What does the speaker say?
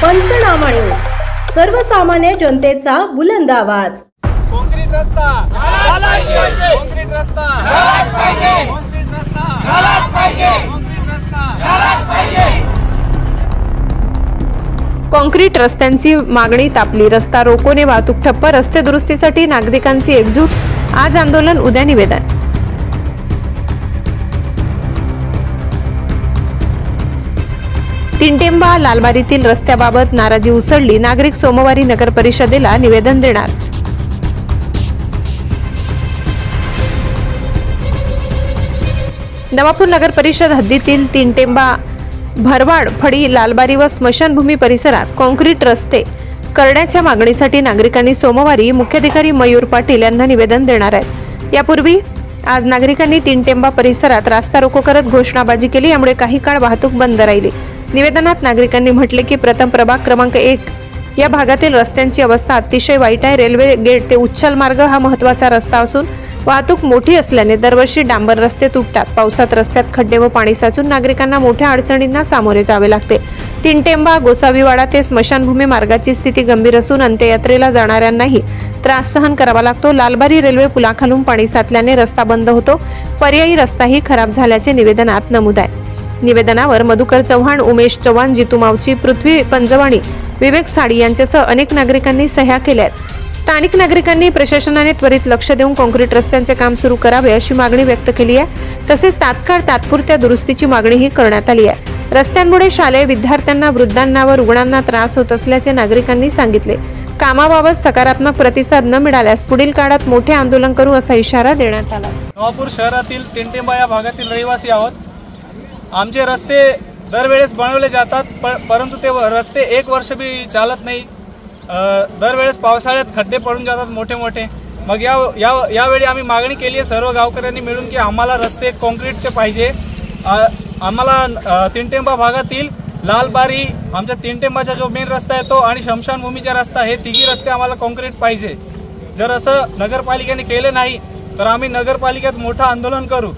पंचनामा न्यूज, सर्वसामान्य जनतेचा बुलंद आवाज। काँक्रीट रस्ता झाला पाहिजे, काँक्रीट रस्ता झाला पाहिजे, काँक्रीट रस्ता झाला पाहिजे, काँक्रीट रस्ता झाला पाहिजे। काँक्रीट रस्त्यांची मागणी तापली, रस्ता रोकोने वाहतूक ठप्प, रस्ते दुरुस्तीसाठी नागरिकांची एकजूट, आज आंदोलन उद्या निवेदन। तीनटेंबा लालबारीतील रस्त्याबाबत नाराजी उसळली, नागरिक सोमवारी नगर परिषदेला निवेदन देणार। नवापूर नगर परिषद हद्दीतील तीनटेंबा, भरवाड, फडी, लालबारी व स्मशानभूमी परिसरात काँक्रीट रस्ते करण्याच्या मागणीसाठी नागरिकांनी सोमवारी मुख्याधिकारी मयूर पाटील यांना निवेदन देणार आहेत। यापूर्वी आज नागरिकांनी तीनटेंबा परिसरात रास्ता रोको करत घोषणाबाजी केली, यामुळे काही काळ वाहतूक बंद राहिली। निवेदनात नागरिकांनी म्हटले की प्रथम प्रभाग क्रमांक 1 या भागातील रस्त्यांची अवस्था अतिशय वाईट आहे। रेल्वे गेट ते उच्छल मार्ग हा महत्त्वाचा रस्ता असून वाहतूक मोठी असल्याने दरवर्षी डांबर रस्ते तुटतात। पावसात रस्त्यात खड्डे व पाणी साचून नागरिकांना मोठ्या अडचणींना सामोरे जावे लागते। तीनटेंबा गोसावीवाडा ते स्मशानभूमी मार्गाची स्थिती गंभीर असून अंत्ययात्रेला जाणाऱ्यांनाही त्रास सहन करावा लागतो। लालबारी रेल्वे पुलाखालून पाणी साचल्याने रस्ता बंद होतो, पर्यायी रस्ताही खराब झाल्याचे निवेदनात नमूद आहे। निवेदनावर मधुकर चव्हाण, उमेश चव्हाण, जितू मावची, पृथ्वी पंजवाणी, विवेक साडी यांच्यासह अनेक नागरिकांनी सह्या केल्या आहेत। स्थानिक नागरिकांनी प्रशासनाने त्वरित लक्ष देऊन काँक्रीट रस्त्यांचे काम सुरू करावे अशी मागणी व्यक्त केली आहे। तसेच तात्काळ तात्पुरत्या दुरुस्तीची मागणीही करण्यात आली आहे। रस्त्यांमुळे शालेय विद्यार्थ्यांना, वृद्धांना व रुग्णांना त्रास होत असल्याचे नागरिकांनी सांगितले। कामाबाबत सकारात्मक प्रतिसाद न मिळाल्यास पुढील काळात मोठे आंदोलन करू असा इशारा देण्यात आला। नवापूर शहरातील तीनटेंबा या भागातील रहिवासी आहोत। आमचे रस्ते दरवेळेस बनवले जातात, परंतु ते रस्ते एक वर्ष भी चालत नाही। दरवेळेस पावसाळ्यात खड्डे पडून जातात मोठे मोठे। मग यावेळी आम्ही मागणी केली आहे सर्व गावकऱ्यांनी मिळून की आम्हाला रस्ते काँक्रीटचे पाहिजे। आम्हाला तीनटेंबा भागातील लालबारी, आमच्या तीनटेंबाचा जो मेन रस्ता आहे तो आणि शमशानभूमीचा रस्ता, हे तिघी रस्ते आम्हाला काँक्रीट पाहिजे। जर असं नगरपालिकेने केले नाही तर आम्ही नगरपालिकेत मोठं आंदोलन करू।